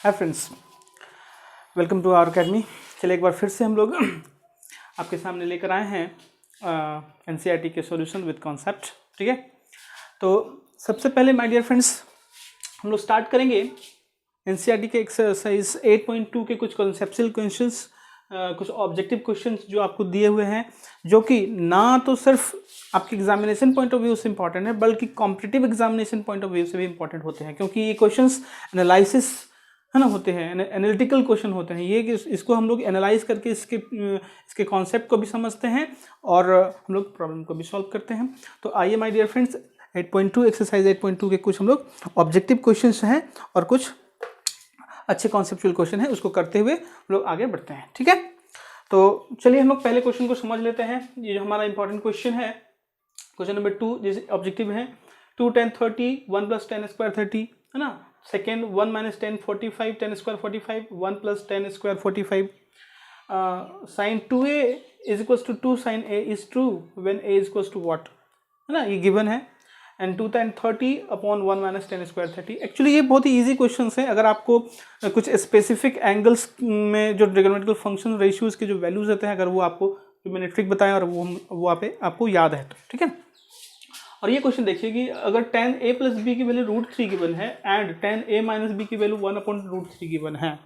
Hi friends, welcome to our academy. चलिए एक बार फिर से हम लोग आपके सामने लेकर आए हैं एनसीईआरटी के सॉल्यूशन विद कॉन्सेप्ट। ठीक है, तो सबसे पहले माय डियर फ्रेंड्स हम लोग स्टार्ट करेंगे एनसीईआरटी के एक्सरसाइज 8.2 के कुछ कॉन्सेप्चुअल क्वेश्चंस, कुछ ऑब्जेक्टिव क्वेश्चंस जो आपको दिए हुए हैं, जो कि ना तो सिर्फ आपके एग्जामिनेशन पॉइंट ऑफ व्यू से इंपॉर्टेंट है बल्कि competitive examination point of view से भी इंपॉर्टेंट होते हैं, क्योंकि ये क्वेश्चंस एनालिसिस है ना होते हैं, एनालिटिकल क्वेश्चन होते हैं। ये कि इसको हम लोग एनालाइज करके इसके कॉन्सेप्ट को भी समझते हैं और हम लोग प्रॉब्लम को भी सॉल्व करते हैं। तो आइए माय डियर फ्रेंड्स 8.2 एक्सरसाइज 8.2 के कुछ हम लोग ऑब्जेक्टिव क्वेश्चंस हैं और कुछ अच्छे कॉन्सेप्चुअल क्वेश्चन है, उसको करते हुए हम लोग आगे बढ़ते हैं। ठीक है, तो चलिए हम लोग पहले क्वेश्चन को समझ लेते हैं। ये जो हमारा इंपॉर्टेंट क्वेश्चन है, क्वेश्चन नंबर 2, जैसे ऑब्जेक्टिव है 2 10 30 1 + 10 स्क्वायर 30, है ना। Second 1 - 10 45 10 square 45 1 + 10 square 45। Sine 2a = 2 sin a is true when a = what, है ना, ये गिवन है। And 2 10 30 upon 1 - 10 square 30। एक्चुअली ये बहुत ही ईजी क्वेश्चन है। अगर आपको कुछ स्पेसिफिक एंगल्स में जो ट्रिग्नोमेट्रिकल फंक्शन रेशियोज के जो वैल्यूज होते हैं, अगर वो आपको जो मैंने ट्रिक बताया और वो आपको याद है तो ठीक है। और ये क्वेश्चन देखिए कि अगर tan a + b की वैल्यू √3 गिवन है एंड tan a - b की वैल्यू 1/√3 गिवन है,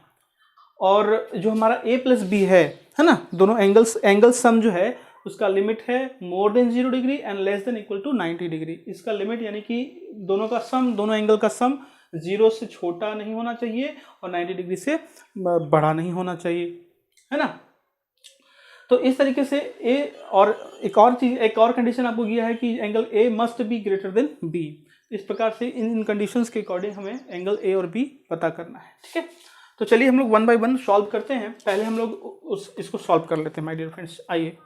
और जो हमारा a + b है ना, दोनों एंगल सम जो है उसका लिमिट है more than 0 degree and less than equal to 90 degree. इसका लिमिट यानी कि दोनों का सम, दोनों एंगल का सम 0 से छोटा नहीं होना चाहिए और 90 डिग्री से बड़ा नहीं होना चाहिए, है ना। तो इस तरीके से ए, और एक और कंडीशन आपको दिया है कि angle A must be greater than B. इस प्रकार से इन कंडीशंस के अकॉर्डिंग हमें एंगल ए और बी पता करना है। ठीक है, तो चलिए हम लोग 1 बाय 1 सॉल्व करते हैं। पहले हम लोग इसको सॉल्व कर लेते हैं माय डियर फ्रेंड्स। आइए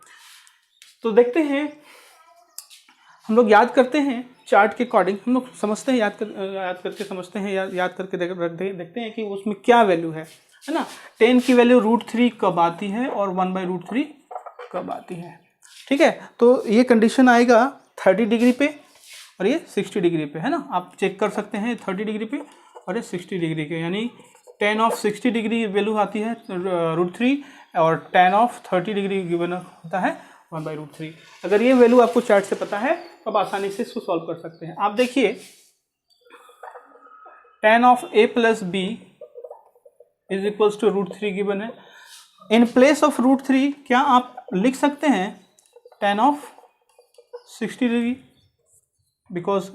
तो देखते हैं, हम लोग याद करते हैं चार्ट के अकॉर्डिंग, हम लोग समझते हैं, याद करके समझते हैं, याद करके देखते हैं कि उसमें क्या वैल्यू है ना। 10 की वैल्यू √3 कब आती है और 1/√3 कब आती है। ठीक है, तो ये कंडीशन आएगा 30 डिग्री पे और ये 60 डिग्री पे, है ना। आप चेक कर सकते हैं 30 डिग्री पे और ये 60 डिग्री के, यानी tan of 60 डिग्री वैल्यू आती है √3 और tan of 30 डिग्री गिवन होता है 1/√3। अगर ये वैल्यू आपको चार्ट से पता है तो आप आसानी से इसको सॉल्व कर सकते हैं। आप देखिए tan of a + b = √3 given है। इन प्लेस ऑफ √3 क्या आप लिख सकते हैं tan of 60 डिग्री, बिकॉज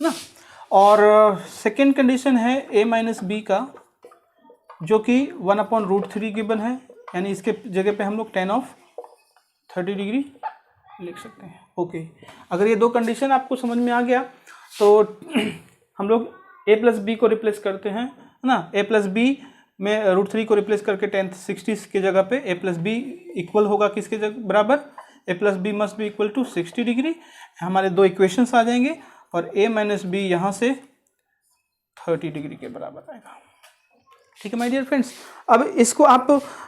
ना। और सेकेंड कंडीशन है a - b का, जो कि 1/√3 गिवन है, यानी इसके जगह पे हम लोग tan of 30 डिग्री लिख सकते हैं। ओके, अगर ये दो कंडीशन आपको समझ में आ गया तो हम लोग a + b को रिप्लेस करते हैं, है ना। a + b में √3 को रिप्लेस करके tan 60 की जगह पे a + b इक्वल होगा किसके बराबर, a + b must be equal to 60 degree. हमारे दो इक्वेशंस आ जाएंगे और a - b यहाँ से 30 डिग्री के बराबर आएगा। ठीक है माय डियर फ्रेंड्स, अब इसको आप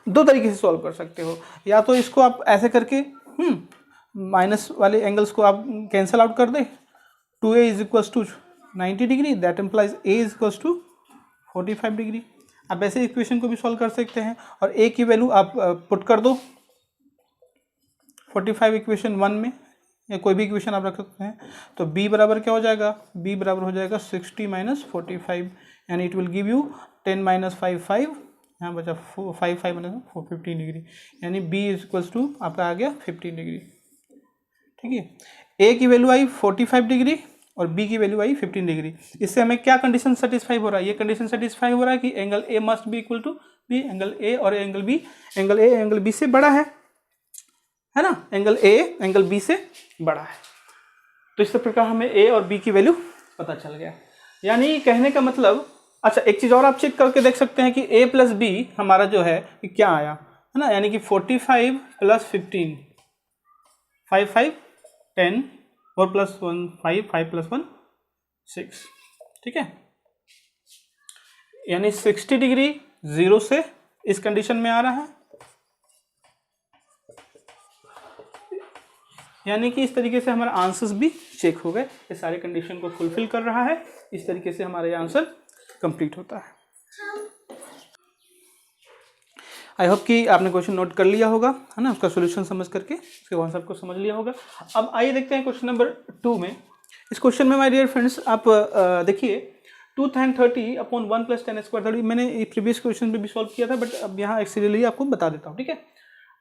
दो तरीके से सॉल्व कर सकते हो। या तो इसको आप ऐसे करके माइनस वाले एंगल्स को आप कैंसिल आउट कर दे, 2a = 90 degree, that implies a = 45 degree. आप ऐसे इक्वेशन को भी सॉल्व कर सकते हैं और a की वैल्यू आप पुट कर दो 45 इक्वेशन 1 में, या कोई भी इक्वेशन आप रख सकते हैं। तो b बराबर क्या हो जाएगा, b बराबर हो जाएगा 60 - 45, यानी इट विल गिव यू 10 - 5 5, यहाँ बचा 5 5 - 15 डिग्री, यानी b = आपका आ गया 15 डिग्री। ठीक है, a की वैल्यू आई 45 डिग्री और b की वैल्यू आई 15 डिग्री। इससे हमें क्या कंडीशन सेटिस्फाई हो रहा है, ये कंडीशन सेटिस्फाई हो रहा है कि angle a must be equal to b, angle a और एंगल a एंगल b से बड़ा है ना, एंगल a एंगल b से बड़ा है। तो इस प्रकार हमें a और b की वैल्यू पता चल गया। यानी कहने का मतलब, अच्छा एक चीज और आप चेक करके देख सकते हैं कि a + b हमारा जो है क्या आया, है ना, यानी कि 45 + 15 5 5 10 4 + 1 5 5 + 1 6। ठीक है, यानी 60 डिग्री 0 से इस कंडीशन में आ रहा है, यानी कि इस तरीके से हमारे आंसर्स भी चेक हो गए। ये सारे कंडीशन को फुलफिल कर रहा है, इस तरीके से हमारा ये आंसर कंप्लीट होता है। आई होप कि आपने क्वेश्चन नोट कर लिया होगा, है ना, उसका सोल्यूशन समझ करके उसके कॉन्सेप्ट को समझ लिया होगा। अब आइए देखते हैं क्वेश्चन नंबर 2 में। इस क्वेश्चन में माय डियर फ्रेंड्स आप देखिए 2 tan 30 अपॉन 1 + tan स्क्वायर 30 मैंने प्रीवियस क्वेश्चन में भी सॉल्व किया था, बट अब यहाँ एक्चुअली आपको बता देता हूँ, ठीक है।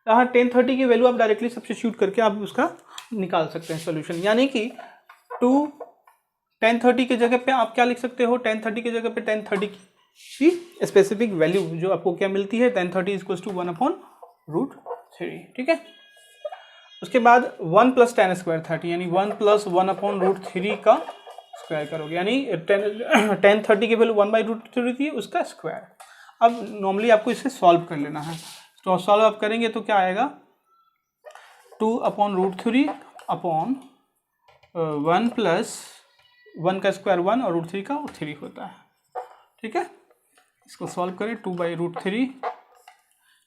यहाँ tan 30 की वैल्यू आप डायरेक्टली सब्स्टिट्यूट करके आप उसका निकाल सकते हैं सोल्यूशन, यानी कि 2 tan 30 की जगह पे आप क्या लिख सकते हो, tan 30 की जगह पे tan 30 की स्पेसिफिक वैल्यू जो आपको क्या मिलती है, tan 30 = 1/√3, ठीक है। उसके बाद 1 + tan स्क्वायर 30 यानी 1 + 1/√3 का स्क्वायर करोगे, यानी tan 30 की वैल्यू 1/√3 थी, उसका स्क्वायर। अब नॉर्मली आपको इसे सॉल्व कर लेना है, तो सॉल्व आप करेंगे तो क्या आएगा, 2/√3 अपॉन 1 + 1 का स्क्वायर 1 और √3 का 3 होता है, ठीक है। इसको सॉल्व करें, 2/√3,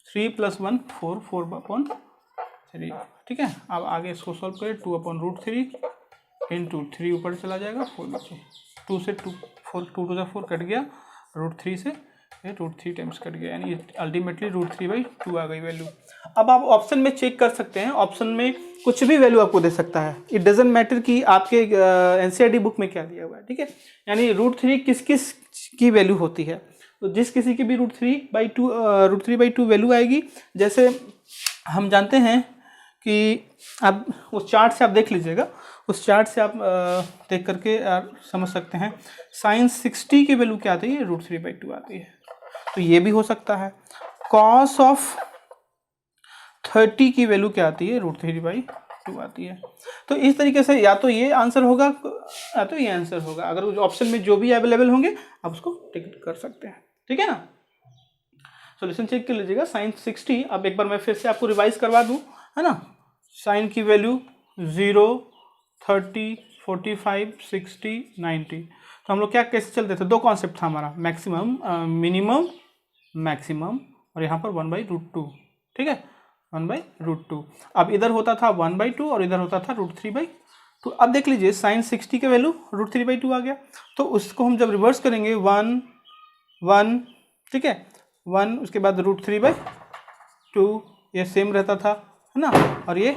3 + 1 4, 4/3, ठीक है। अब आगे इसको सॉल्व करें, 2/√3 इंटू 3 ऊपर चला जाएगा, 4 नीचे, 2 से 2 4 2 to 4 कट गया, √3 से ये √3 टाइम्स कट गया, यानी अल्टीमेटली √3/2 आ गई वैल्यू। अब आप ऑप्शन में चेक कर सकते हैं, ऑप्शन में कुछ भी वैल्यू आपको दे सकता है, इट डजेंट मैटर कि आपके एनसीईआरटी बुक में क्या दिया हुआ है, ठीक है। यानी √3 किस किस की वैल्यू होती है, तो जिस किसी की भी √3/2 वैल्यू आएगी, जैसे हम जानते हैं कि आप उस चार्ट से आप देख लीजिएगा, उस चार्ट से आप देख करके समझ सकते हैं, sin 60 की वैल्यू क्या आती है, √3/2 आती है, तो ये भी हो सकता है। cos ऑफ 30 की वैल्यू क्या आती है, √3/2 आती है। तो इस तरीके से या तो ये आंसर होगा या तो ये आंसर होगा, अगर उस ऑप्शन में जो भी अवेलेबल होंगे आप उसको टिक कर सकते हैं, ठीक है ना। सॉल्यूशन चेक कर लीजिएगा, sin 60, अब एक बार मैं फिर से आपको रिवाइज करवा दूं, है ना। साइन की वैल्यू 0, 30, 45, 60, 90, तो हम लोग क्या कैसे चलते थे, दो कॉन्सेप्ट था हमारा, मैक्सिमम मिनिमम मैक्सिमम, और यहाँ पर 1/√2, ठीक है, 1/√2। अब इधर होता था 1/2 और इधर होता था √3/2। अब देख लीजिए sin 60 के वैल्यू √3/2 आ गया, तो उसको हम जब रिवर्स करेंगे 1 1, ठीक है, 1 उसके बाद √3/2, ये सेम रहता था, है ना, और ये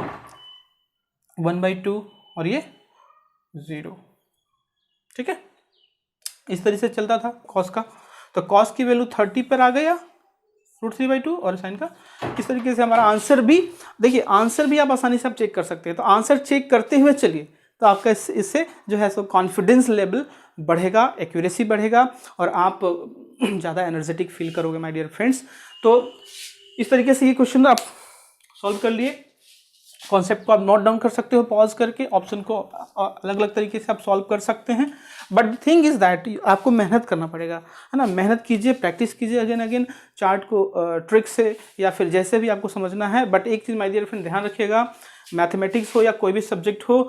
1/2 और ये 0, ठीक है। इस तरीके से चलता था कॉस का, तो कॉस की वैल्यू 30 पर आ गया √3/2 और साइन का। इस तरीके से हमारा आंसर भी, देखिए आंसर भी आप आसानी से आप चेक कर सकते हैं, तो आंसर चेक करते हुए चलिए, तो आपका इससे जो है सो कॉन्फिडेंस लेवल बढ़ेगा, एक्यूरेसी बढ़ेगा, और आप ज़्यादा एनर्जेटिक फील करोगे माय डियर फ्रेंड्स। तो इस तरीके से ये क्वेश्चन आप सॉल्व कर लिए, कॉन्सेप्ट को आप नोट डाउन कर सकते हो पॉज करके, ऑप्शन को अलग अलग तरीके से आप सॉल्व कर सकते हैं, बट थिंग इज दैट आपको मेहनत करना पड़ेगा, है ना। मेहनत कीजिए, प्रैक्टिस कीजिए अगेन अगेन, चार्ट को ट्रिक से या फिर जैसे भी आपको समझना है। बट एक चीज़ माय डियर फ्रेंड ध्यान रखिएगा, मैथमेटिक्स हो या कोई भी सब्जेक्ट हो,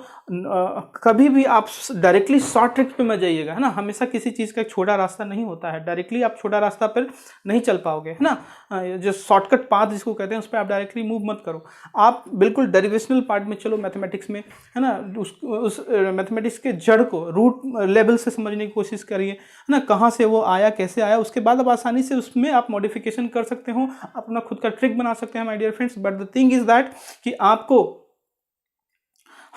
कभी भी आप डायरेक्टली शॉर्ट ट्रिक पे मत जाइएगा, है ना। हमेशा किसी चीज़ का एक छोटा रास्ता नहीं होता है, डायरेक्टली आप छोटा रास्ता पर नहीं चल पाओगे, है ना। जो शॉर्टकट पाथ जिसको कहते हैं उस पर आप डायरेक्टली मूव मत करो, आप बिल्कुल डेरिवेशनल पार्ट में चलो मैथमेटिक्स में, है ना। उस मैथमेटिक्स के जड़ को रूट लेवल से समझने की कोशिश करिए, है ना, कहाँ से वो आया, कैसे आया, उसके बाद आप आसानी से उसमें आप मॉडिफिकेशन कर सकते हो, अपना खुद का ट्रिक बना सकते हैं my dear friends. But the thing is that कि आपको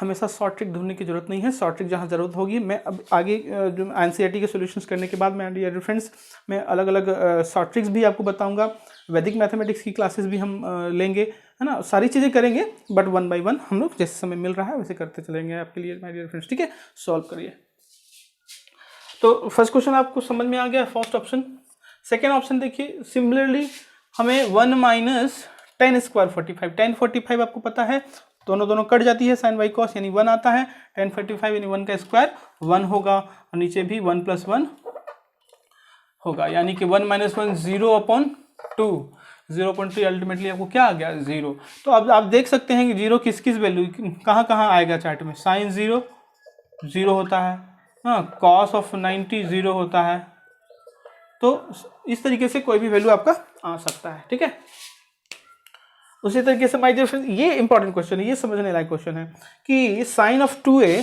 हमेशा शॉर्ट ट्रिक ढूंढने की जरूरत नहीं है, शॉर्ट ट्रिक जहाँ जरूरत होगी, मैं अब आगे जो एनसीईआरटी के सॉल्यूशंस करने के बाद मैं डियर फ्रेंड्स मैं अलग अलग शॉर्ट ट्रिक्स भी आपको बताऊंगा, वैदिक मैथमेटिक्स की क्लासेस भी हम लेंगे, है ना, सारी चीज़ें करेंगे, बट 1 by 1 हम लोग जैसे समय मिल रहा है वैसे करते चलेंगे आपके लिए माय डियर फ्रेंड्स, ठीक है। सॉल्व करिए। तो फर्स्ट क्वेश्चन आपको समझ में आ गया, फर्स्ट ऑप्शन। सेकेंड ऑप्शन देखिए, सिमिलरली हमें 1 - tan स्क्वायर 45, tan 45 आपको पता है, दोनों कट जाती है, साइन बाई कॉस यानी 1 आता है, tan 45 यानी 1 का स्क्वायर 1 होगा, और नीचे भी 1 + 1 होगा, यानी कि 1 - 1 0/2, 0.3 अल्टीमेटली आपको क्या आ गया, 0। तो अब आप देख सकते हैं कि 0 किस किस वैल्यू कहाँ कहाँ आएगा चार्ट में, साइन 0 0 होता है, हाँ, कॉस ऑफ 90 0 होता है, तो इस तरीके से कोई भी वैल्यू आपका आ सकता है, ठीक है। उसी तरीके से माय डियर फ्रेंड्स, ये इंपॉर्टेंट क्वेश्चन है, ये समझने लायक क्वेश्चन है कि साइन ऑफ 2a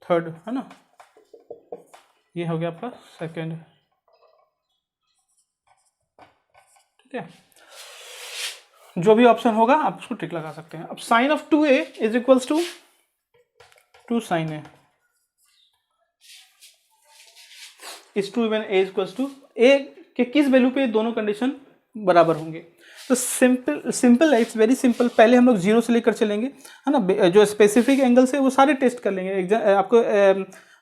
थर्ड, है ना, ये हो गया आपका सेकेंड, ठीक है। जो भी ऑप्शन होगा आप उसको टिक लगा सकते हैं। अब sine of 2a is equals to 2 sin a is two even a equals to a के किस वैल्यू पे दोनों कंडीशन बराबर होंगे। तो सिंपल है, इट्स वेरी सिंपल। पहले हम लोग 0 से लेकर चलेंगे, है ना। जो स्पेसिफिक एंगल्स है वो सारे टेस्ट कर लेंगे। आपको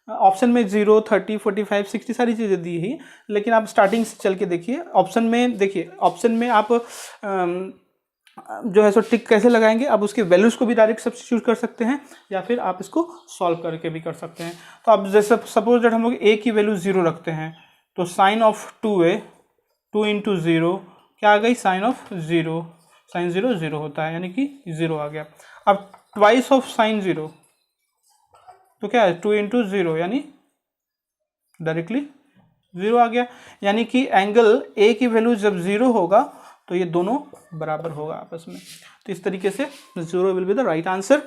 ऑप्शन में 0, 30, 45, 60 सारी चीज़ें दी ही, लेकिन आप स्टार्टिंग से चल के देखिए। ऑप्शन में देखिए, ऑप्शन में आप जो है सो टिक कैसे लगाएंगे, आप उसके वैल्यूज़ को भी डायरेक्ट सब्स्टिट्यूट कर सकते हैं या फिर आप इसको सॉल्व करके भी कर सकते हैं। तो आप जैसे सपोज दैट हम लोग a की वैल्यू 0 रखते हैं, तो साइन ऑफ 2a 2 इंटू 0 क्या आ गई, साइन ऑफ 0, साइन 0 0 होता है, यानी कि 0 आ गया। अब ट्वाइस ऑफ साइन 0 तो क्या है, 2 इंटू 0 यानी डायरेक्टली 0 आ गया। यानी कि एंगल a की वैल्यू जब 0 होगा तो ये दोनों बराबर होगा आपस में। तो इस तरीके से 0 will be the right answer,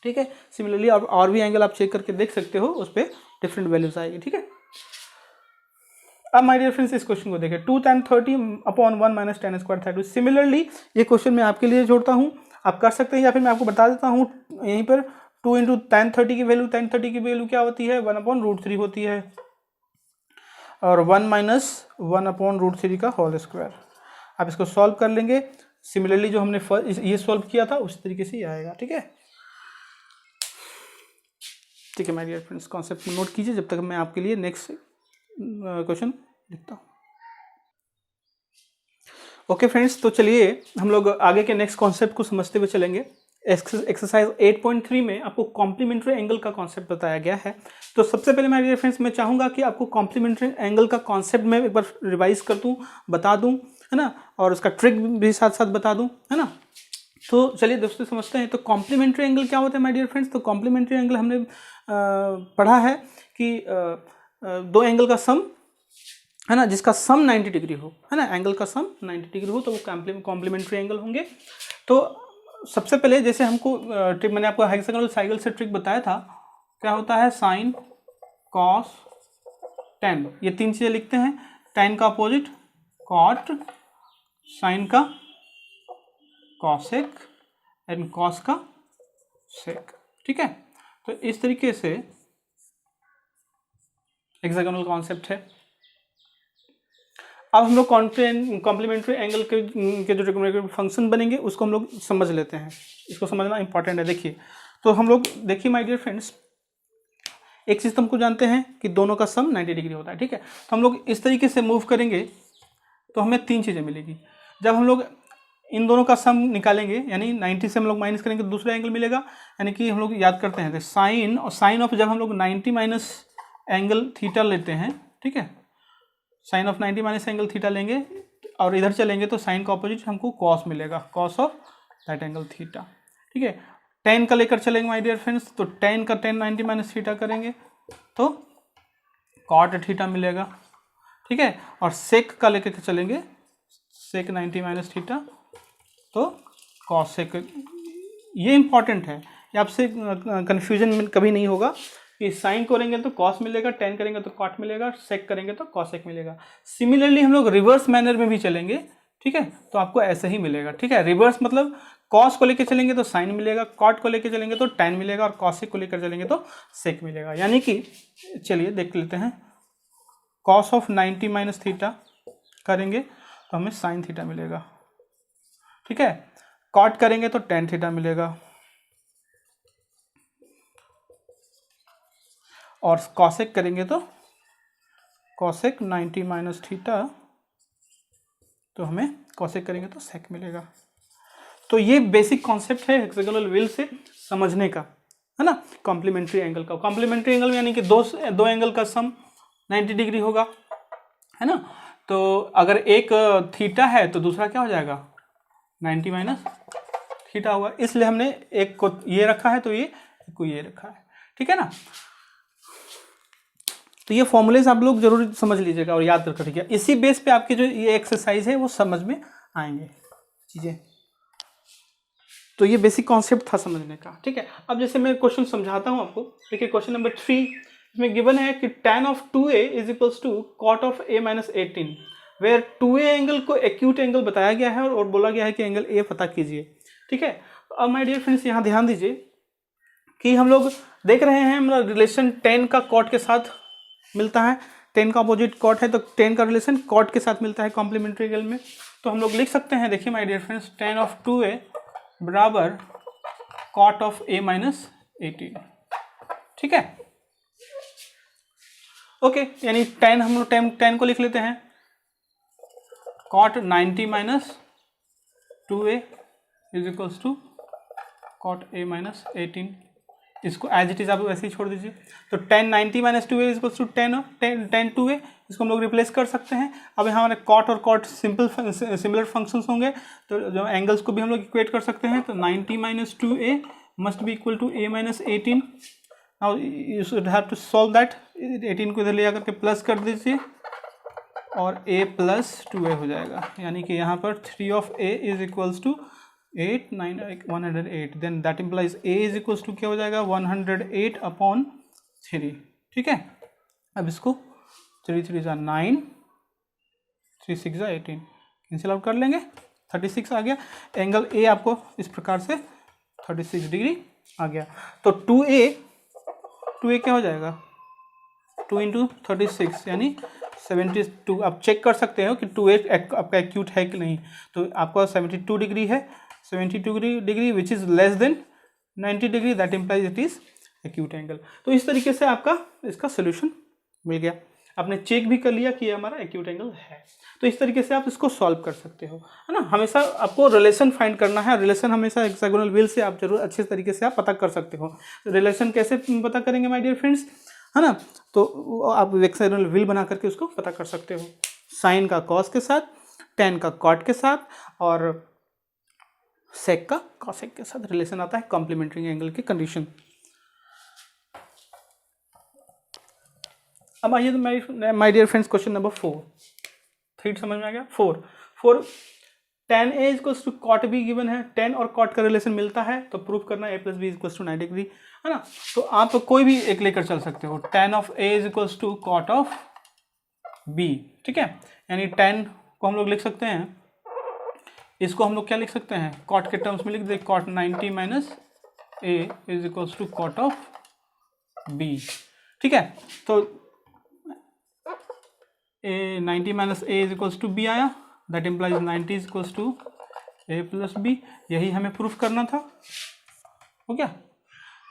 ठीक है। सिमिलरली और भी एंगल आप चेक करके देख सकते हो, उस पर डिफरेंट वैल्यूज आएगी, ठीक है। अब माय डियर फ्रेंड्स इस क्वेश्चन को देखें, 2 tan 30/1 minus tan square 32। Similarly ये क्वेश्चन मैं आपके लिए जोड़ता हूँ, आप कर सकते हैं, या फिर मैं आपको बता देता हूँ यहीं पर। 2 इंटू tan 30 की वैल्यू, tan 30 की वैल्यू क्या होती है, 1/√3 होती है, और 1 माइनस 1/√3 का होल स्क्वायर। आप इसको सॉल्व कर लेंगे। सिमिलरली जो हमने ये सॉल्व किया था उसी तरीके से ही आएगा, ठीक है। ठीक है माय डियर फ्रेंड्स, कॉन्सेप्ट को नोट कीजिए जब तक मैं आपके लिए नेक्स्ट क्वेश्चन लिखता हूँ। ओके फ्रेंड्स, तो चलिए हम लोग आगे के नेक्स्ट कॉन्सेप्ट को समझते हुए चलेंगे। एक्सरसाइज 8.3 में आपको कॉम्प्लीमेंट्री एंगल का कॉन्सेप्ट बताया गया है। तो सबसे पहले माय डियर फ्रेंड्स मैं चाहूँगा कि आपको कॉम्प्लीमेंट्री एंगल का कॉन्सेप्ट मैं एक बार रिवाइज कर दूँ, बता दूँ, है ना, और उसका ट्रिक भी साथ साथ बता दूँ, है ना। तो चलिए दोस्तों समझते हैं। तो कॉम्प्लीमेंट्री एंगल क्या होता है माय डियर फ्रेंड्स। तो कॉम्प्लीमेंट्री एंगल हमने पढ़ा है कि दो एंगल का सम, है ना, जिसका सम 90 डिग्री हो, है ना, एंगल का सम 90 डिग्री हो तो वो कॉम्प्लीमेंट्री एंगल होंगे। तो सबसे पहले जैसे हमको ट्रिक, मैंने आपको हेक्सागोनल साइकिल से ट्रिक बताया था, क्या होता है, साइन, कॉस, टेन, ये तीन चीज़ें लिखते हैं। टेन का अपोजिट कॉट, साइन का कॉसेक एंड कॉस का सेक, ठीक है। तो इस तरीके से हेक्सागोनल कॉन्सेप्ट है। अब हम लोग कॉम्प्लीमेंट्री एंगल के जो ट्रिग्नोमेट्रिक फंक्शन बनेंगे उसको हम लोग समझ लेते हैं। इसको समझना इंपॉर्टेंट है। देखिए, तो हम लोग देखिए माय डियर फ्रेंड्स, एक चीज़ तो हमको जानते हैं कि दोनों का सम 90 डिग्री होता है, ठीक है। तो हम लोग इस तरीके से मूव करेंगे तो हमें तीन चीज़ें मिलेगी। जब हम लोग इन दोनों का सम निकालेंगे, यानी 90 से हम लोग माइनस करेंगे तो दूसरा एंगल मिलेगा। यानी कि हम लोग याद करते हैं साइन, और साइन ऑफ जब हम लोग 90 माइनस एंगल थीटा लेते हैं, ठीक है, sine of 90 minus angle theta लेंगे और इधर चलेंगे तो साइन का ऑपोजिट हमको कॉस मिलेगा, cos of that angle theta, ठीक है। टेन का लेकर चलेंगे माय डियर फ्रेंड्स, तो टेन का 90 माइनस थीटा करेंगे तो कॉट थीटा मिलेगा, ठीक है। और सेक का लेकर चलेंगे, सेक 90 माइनस थीटा तो कॉस सेक। ये इंपॉर्टेंट है, ये आपसे कन्फ्यूजन कभी नहीं होगा कि साइन करेंगे तो कॉस मिलेगा, टेन करेंगे तो कॉट मिलेगा, सेक करेंगे तो कॉसेक मिलेगा। सिमिलरली हम लोग रिवर्स मैनर में भी चलेंगे, ठीक है, तो आपको ऐसे ही मिलेगा, ठीक है। रिवर्स मतलब कॉस को लेकर चलेंगे तो साइन मिलेगा, कॉट को लेकर चलेंगे तो टेन मिलेगा, और कॉसेक को लेकर चलेंगे तो सेक मिलेगा। यानी कि चलिए देख लेते हैं, कॉस ऑफ 90 माइनस थीटा करेंगे तो हमें साइन थीटा मिलेगा, ठीक है। कॉट करेंगे तो टेन थीटा मिलेगा, और कॉसेक करेंगे तो कॉसेक 90 माइनस थीटा, तो हमें कॉसेक करेंगे तो सेक मिलेगा। तो ये बेसिक कॉन्सेप्ट है हेक्सागोनल व्हील से समझने का, है ना, कॉम्प्लीमेंट्री एंगल का। कॉम्प्लीमेंट्री एंगल में यानी कि दो एंगल का सम 90 डिग्री होगा, है ना। तो अगर एक थीटा है तो दूसरा क्या हो जाएगा, 90 माइनस थीटा हुआ। इसलिए हमने एक को ये रखा है तो ये को ये रखा है, ठीक है ना। तो ये फॉर्मूलेज आप लोग जरूर समझ लीजिएगा और याद रखिए, ठीक है। इसी बेस पे आपकी जो ये एक्सरसाइज है वो समझ में आएंगे चीज़ें। तो ये बेसिक कॉन्सेप्ट था समझने का, ठीक है। अब जैसे मैं क्वेश्चन समझाता हूँ आपको। देखिए क्वेश्चन नंबर 3 इसमें गिवन है कि tan of 2a is equals to cot of a minus 18, where 2a angle को एक्यूट एंगल बताया गया है और बोला गया है कि एंगल a पता कीजिए। ठीक है, अब माय डियर फ्रेंड्स यहाँ ध्यान दीजिए कि हम लोग देख रहे हैं हमारा रिलेशन tan का cot के साथ मिलता है, tan का अपोजिट cot है तो tan का रिलेशन cot के साथ मिलता है कॉम्प्लीमेंट्री एंगल में। तो हम लोग लिख सकते हैं, देखिए my dear friends, tan of 2a बराबर cot ऑफ a माइनस 18। ठीक है, ओके, यानी tan हम लोग tan को लिख लेते हैं cot 90 minus 2a is equals to cot a minus 18। इसको एज इट इज आप वैसे ही छोड़ दीजिए। तो tan 90 minus 2a is equals to tan 2a, इसको हम लोग रिप्लेस कर सकते हैं। अब यहाँ हमारे cot और cot सिमिलर फंक्शंस होंगे, तो जो एंगल्स को भी हम लोग इक्वेट कर सकते हैं। तो 90 minus 2a must be equal to a minus 18। Now you should have to solve that. 18 को इधर ले आकर के प्लस कर दीजिए और a प्लस 2a हो जाएगा, यानी कि यहाँ पर 3 of a is equals to 8 9 108। Then that implies a is equals to क्या हो जाएगा 108 अपॉन 3। ठीक है, अब इसको 3 3 जा 9, 3 6 जा 18 कैंसिल आउट कर लेंगे, 36 आ गया। एंगल a आपको इस प्रकार से 36 डिग्री आ गया। तो 2a क्या हो जाएगा 2 इंटू 36 यानी 72। आप चेक कर सकते हो कि 2a आपका एक्यूट है कि नहीं। तो आपका 72 डिग्री है, 72 degree which is less than 90 degree, that implies it is acute angle. तो इस तरीके से आपका इसका सोल्यूशन मिल गया, आपने चेक भी कर लिया कि ये हमारा एक्यूट एंगल है। तो इस तरीके से आप इसको सॉल्व कर सकते हो, है ना। हमेशा आपको रिलेशन फाइंड करना है, रिलेशन हमेशा हेक्सागोनल व्हील से आप जरूर अच्छे तरीके से आप पता कर सकते हो। रिलेशन कैसे पता करेंगे माय डियर फ्रेंड्स, है ना। तो आप हेक्सागोनल व्हील बना करके उसको पता कर सकते हो, साइन का कॉस के साथ, tan का कॉट के साथ और सेक का कॉसेक के साथ रिलेशन आता है कॉम्प्लीमेंट्री एंगल की कंडीशन। अब आइए तो my dear friends question number 4। 3 समझ में आ गया। 4 tan a equals to cot b given है, tan और cot का रिलेशन मिलता है तो प्रूफ करना a plus B equals to 90 degree, है ना। तो आप कोई भी एक लेकर चल सकते हो, tan of a is equals to cot of b। ठीक है, यानी tan को हम लोग लिख सकते हैं, इसको हम लोग क्या लिख सकते हैं cot के टर्म्स में लिख दे, cot 90 minus a is equals to cot of b। ठीक है, तो a 90 minus a is equals to b आया, that implies 90 is equals to a plus b। यही हमें प्रूफ करना था, हो गया।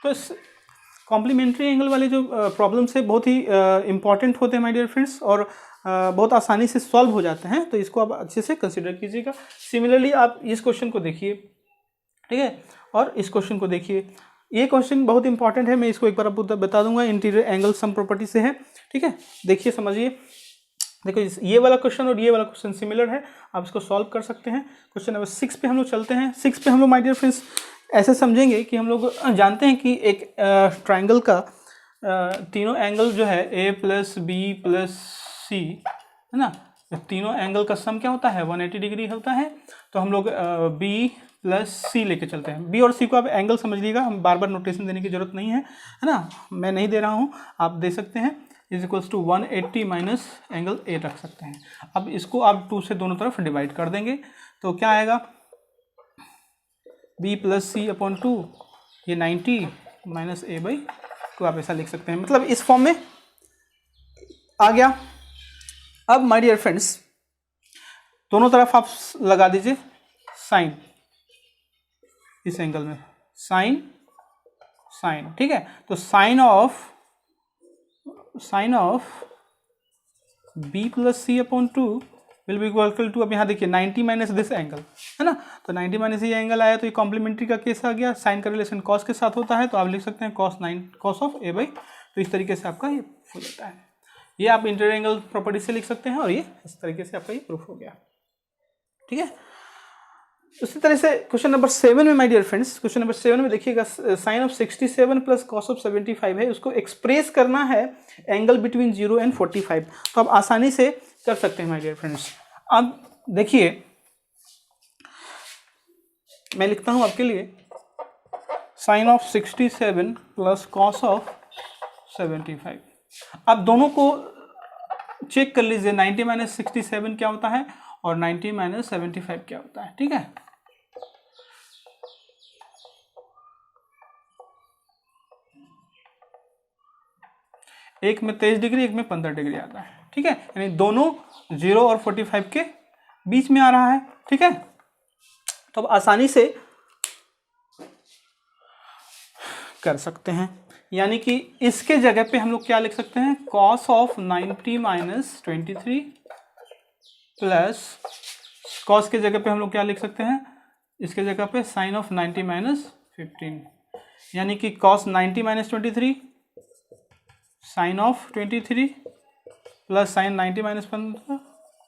तो इस कॉम्प्लीमेंट्री एंगल वाले जो प्रॉब्लम्स है बहुत ही इंपॉर्टेंट होते हैं माय डियर फ्रेंड्स, और बहुत आसानी से सॉल्व हो जाते हैं, तो इसको आप अच्छे से कंसिडर कीजिएगा। सिमिलरली आप इस क्वेश्चन को देखिए, ठीक है, और इस क्वेश्चन को देखिए। ये क्वेश्चन बहुत इंपॉर्टेंट है, मैं इसको एक बार आपको बता दूंगा, इंटीरियर एंगल सम प्रॉपर्टी से है। ठीक है, देखिए समझिए, देखो ये वाला क्वेश्चन और ये वाला क्वेश्चन सिमिलर है, आप इसको सॉल्व कर सकते हैं। क्वेश्चन नंबर 6 पे हम लोग चलते हैं। 6 पे हम लोग माय डियर फ्रेंड्स ऐसे समझेंगे कि हम लोग जानते हैं कि एक ट्राइंगल का तीनों एंगल जो है a प्लस बी प्लस सी, है ना, तीनों एंगल का सम क्या होता है 180 डिग्री होता है। तो हम लोग b प्लस सी लेके चलते हैं। b और c को आप एंगल समझ लीजिएगा, हम बार बार नोटेशन देने की जरूरत नहीं है ना, मैं नहीं दे रहा हूँ, आप दे सकते हैं। Is equals to 180 minus angle A रख सकते हैं। अब इसको आप 2 से दोनों तरफ डिवाइड कर देंगे तो क्या आएगा b प्लस सी अपॉन 2, ये 90 माइनस ए बाई 2, आप ऐसा लिख सकते हैं, मतलब इस फॉर्म में आ गया। अब माय डियर फ्रेंड्स दोनों तरफ आप लगा दीजिए साइन, इस एंगल में साइन साइन, ठीक है। तो sine of b plus C upon 2 will be equal to, अब यहाँ देखिए 90 माइनस दिस एंगल, है ना, तो 90 माइनस ये एंगल आया तो ये कॉम्प्लीमेंट्री का केस आ गया। साइन का रिलेशन कॉस के साथ होता है तो आप लिख सकते हैं कॉस ऑफ a बाई, तो इस तरीके से आपका ये हो जाता है। ये आप इंटीरियर एंगल प्रॉपर्टी से लिख सकते हैं और ये इस तरीके से आपका ये प्रूफ हो गया, ठीक है। उसी तरह से क्वेश्चन नंबर 7 में my dear friends, question number 7 में देखिएगा sine of 67 plus cos of 75 है, उसको एक्सप्रेस करना है एंगल बिटवीन 0 एंड 45, तो आप आसानी से कर सकते हैं माय डियर फ्रेंड्स। अब देखिए मैं लिखता हूं आपके लिए sine of 67 plus cos of 75, अब दोनों को चेक कर लीजिए, 90 माइनस 67 क्या होता है और 90 माइनस 75 क्या होता है। ठीक है, एक में 23 डिग्री, एक में 15 डिग्री आता है। ठीक है, यानी दोनों 0 और 45 के बीच में आ रहा है। ठीक है, तो अब आसानी से कर सकते हैं, यानी कि इसके जगह पे हम लोग क्या लिख सकते हैं, cos of 90 minus 23 plus cos के जगह पे हम लोग क्या लिख सकते हैं, इसके जगह पे साइन ऑफ 90 माइनस 15, यानी कि cos 90 minus 23 sine of 23 plus sine 90 minus 15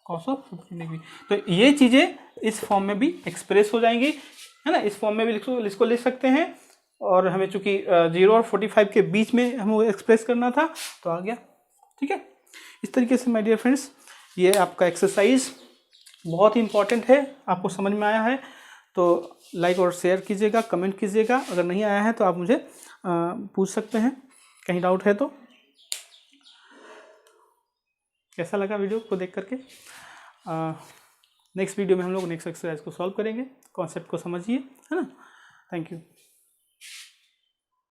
cos of 15 degree. तो ये चीज़ें इस फॉर्म में भी एक्सप्रेस हो जाएंगी, है ना, इस फॉर्म में भी इसको लिख सकते हैं। और हमें चूंकि 0 और 45 के बीच में हमें एक्सप्रेस करना था तो आ गया। ठीक है, इस तरीके से माय डियर फ्रेंड्स ये आपका एक्सरसाइज बहुत ही इंपॉर्टेंट है। आपको समझ में आया है तो लाइक और शेयर कीजिएगा, कमेंट कीजिएगा। अगर नहीं आया है तो आप मुझे पूछ सकते हैं, कहीं डाउट है तो। कैसा लगा वीडियो को देख करके? नेक्स्ट वीडियो में हम लोग नेक्स्ट एक्सरसाइज को सॉल्व करेंगे, कॉन्सेप्ट को समझिए, है ना। Thank you.